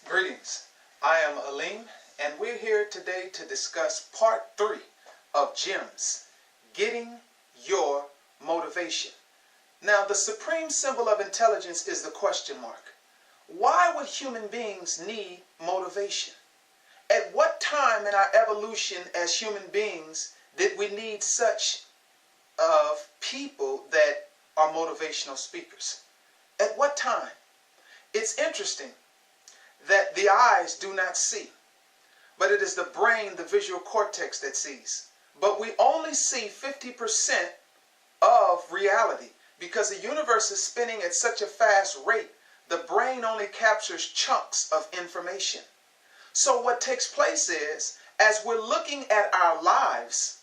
Greetings, I am Alim, and we're here today to discuss part 3 of G.Y.M's Getting Your Motivation. Now, the supreme symbol of intelligence is the question mark. Why would human beings need motivation? At what time in our evolution as human beings did we need such of people that are motivational speakers? At what time? It's interesting that the eyes do not see, but it is the brain, the visual cortex, that sees. But we only see 50% of reality because the universe is spinning at such a fast rate. The brain only captures chunks of information. So what takes place is, as we're looking at our lives,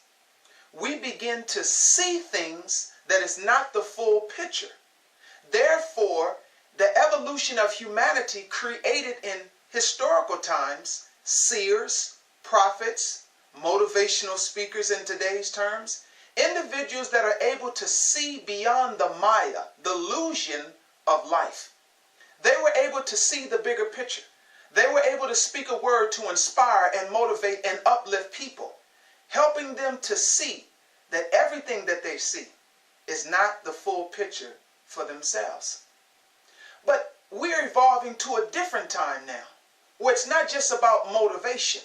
we begin to see things that is not the full picture. Therefore, the evolution of humanity created in historical times seers, prophets, motivational speakers in today's terms, individuals that are able to see beyond the Maya, the illusion of life. They were able to see the bigger picture. They were able to speak a word to inspire and motivate and uplift people, helping them to see that everything that they see is not the full picture for themselves. But we're evolving to a different time now, where it's not just about motivation.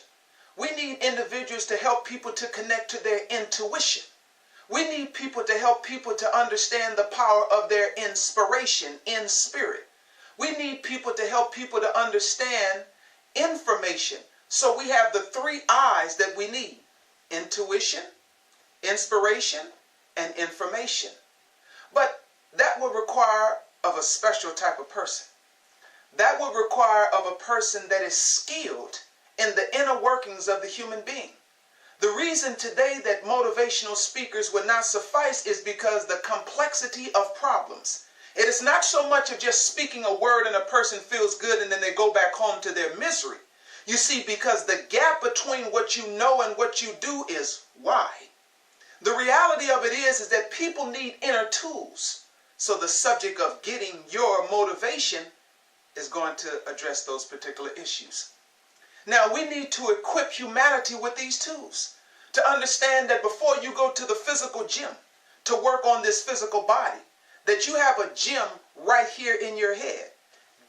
We need individuals to help people to connect to their intuition. We need people to help people to understand the power of their inspiration in spirit. We need people to help people to understand information. So we have the 3 I's that we need: intuition, inspiration, and information. But that will require of a special type of person. That would require of a person that is skilled in the inner workings of the human being. The reason today that motivational speakers would not suffice is because the complexity of problems. It is not so much of just speaking a word and a person feels good and then they go back home to their misery. You see, because the gap between what you know and what you do is wide. The reality of it is that people need inner tools. So the subject of getting your motivation is going to address those particular issues. Now, we need to equip humanity with these tools to understand that before you go to the physical gym to work on this physical body, that you have a gym right here in your head,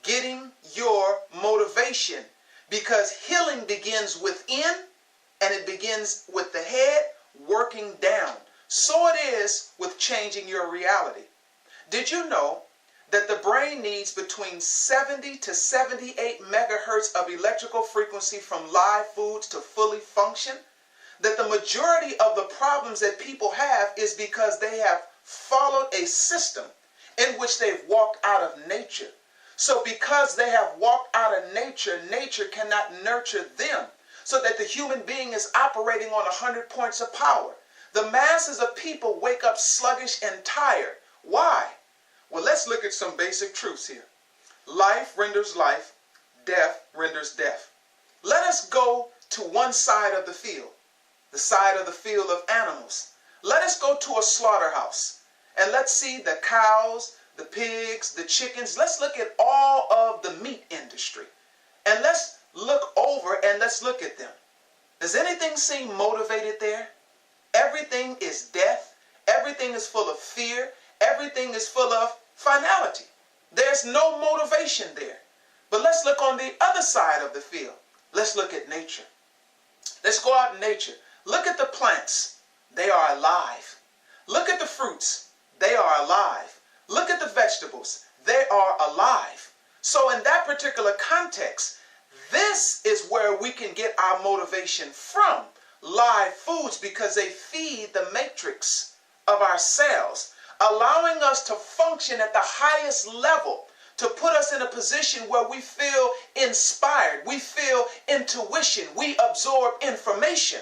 getting your motivation, because healing begins within and it begins with the head working down. So it is with changing your reality. Did you know that the brain needs between 70 to 78 megahertz of electrical frequency from live foods to fully function? That the majority of the problems that people have is because they have followed a system in which they've walked out of nature. So because they have walked out of nature, nature cannot nurture them, so that the human being is operating on 100 points of power. The masses of people wake up sluggish and tired. Why? Well, let's look at some basic truths here. Life renders life, death renders death. Let us go to one side of the field, the side of the field of animals. Let us go to a slaughterhouse and let's see the cows, the pigs, the chickens. Let's look at all of the meat industry and let's look over and let's look at them. Does anything seem motivated there? Everything is death. Everything is full of fear. Everything is full of finality. There's no motivation there. But let's look on the other side of the field. Let's look at nature. Let's go out in nature. Look at the plants. They are alive. Look at the fruits. They are alive. Look at the vegetables. They are alive. So in that particular context, this is where we can get our motivation from. Live foods, because they feed the matrix of our cells, allowing us to function at the highest level, to put us in a position where we feel inspired, we feel intuition, we absorb information.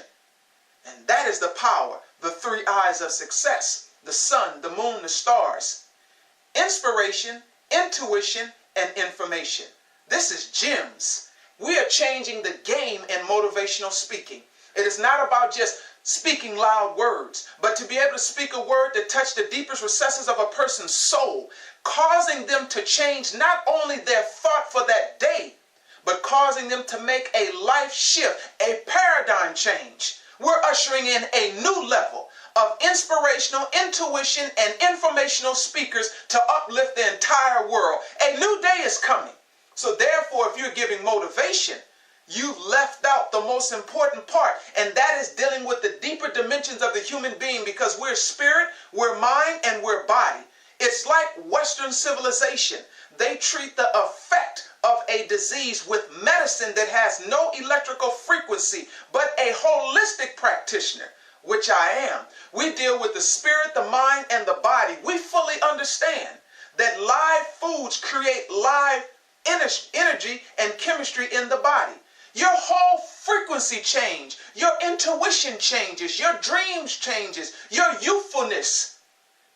And that is the power, the 3 I's of success: the sun, the moon, the stars. Inspiration, intuition, and information. This is G.Y.M's. We are changing the game in motivational speaking. It is not about just speaking loud words, but to be able to speak a word that touched the deepest recesses of a person's soul, causing them to change not only their thought for that day, but causing them to make a life shift, a paradigm change. We're ushering in a new level of inspirational, intuition, and informational speakers to uplift the entire world. A new day is coming. So therefore, if you're giving motivation, you've left out the most important part, and that is dealing with the deeper dimensions of the human being, because we're spirit, we're mind, and we're body. It's like Western civilization. They treat the effect of a disease with medicine that has no electrical frequency, but a holistic practitioner, which I am. We deal with the spirit, the mind, and the body. We fully understand that live foods create live energy and chemistry in the body. Your whole frequency change, your intuition changes, your dreams changes, your youthfulness.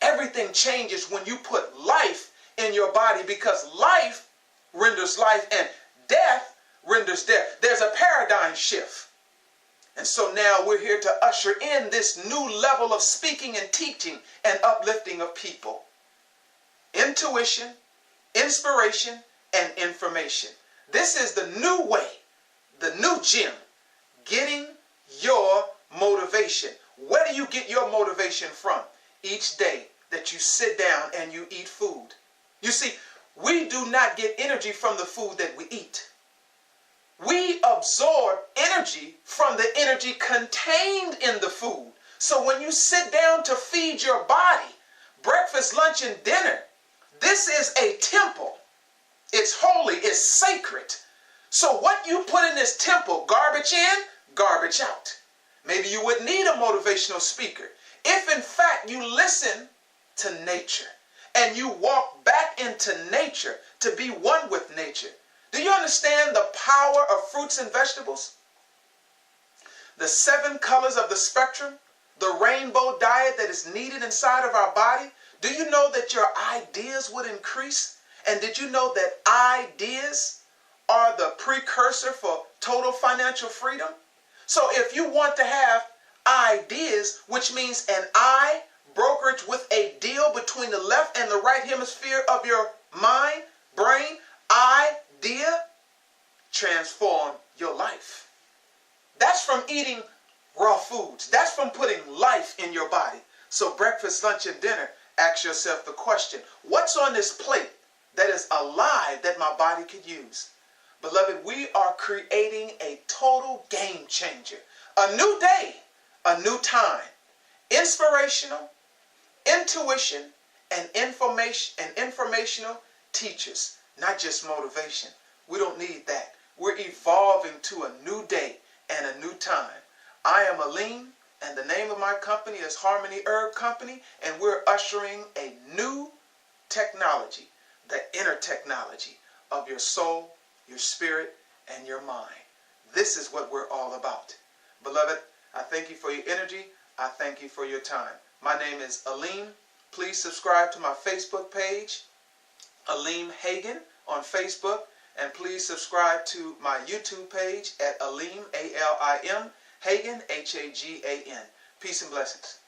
Everything changes when you put life in your body, because life renders life and death renders death. There's a paradigm shift. And so now we're here to usher in this new level of speaking and teaching and uplifting of people. Intuition, inspiration, and information. This is the new way, the new G.Y.M, getting your motivation. Where do you get your motivation from? Each day that you sit down and you eat food. You see, we do not get energy from the food that we eat. We absorb energy from the energy contained in the food. So when you sit down to feed your body, breakfast, lunch, and dinner, this is a temple. It's holy, it's sacred. So what you put in this temple, garbage in, garbage out. Maybe you would need a motivational speaker if in fact you listen to nature and you walk back into nature to be one with nature. Do you understand the power of fruits and vegetables? The 7 colors of the spectrum, the rainbow diet that is needed inside of our body. Do you know that your ideas would increase? And did you know that ideas are the precursor for total financial freedom? So if you want to have ideas, which means an I brokerage with a deal between the left and the right hemisphere of your mind, brain, idea, transform your life. That's from eating raw foods. That's from putting life in your body. So breakfast, lunch, and dinner, ask yourself the question, what's on this plate that is alive that my body could use? Beloved, we are creating a total game changer. A new day, a new time. Inspirational, intuition, and informational teachers, not just motivation. We don't need that. We're evolving to a new day and a new time. I am Alim, and the name of my company is Harmony Herb Company, and we're ushering a new technology, the inner technology of your soul, your spirit, and your mind. This is what we're all about. Beloved, I thank you for your energy. I thank you for your time. My name is Alim. Please subscribe to my Facebook page, Alim Hagan on Facebook, and please subscribe to my YouTube page at Alim, A-L-I-M, Hagan, H-A-G-A-N. Peace and blessings.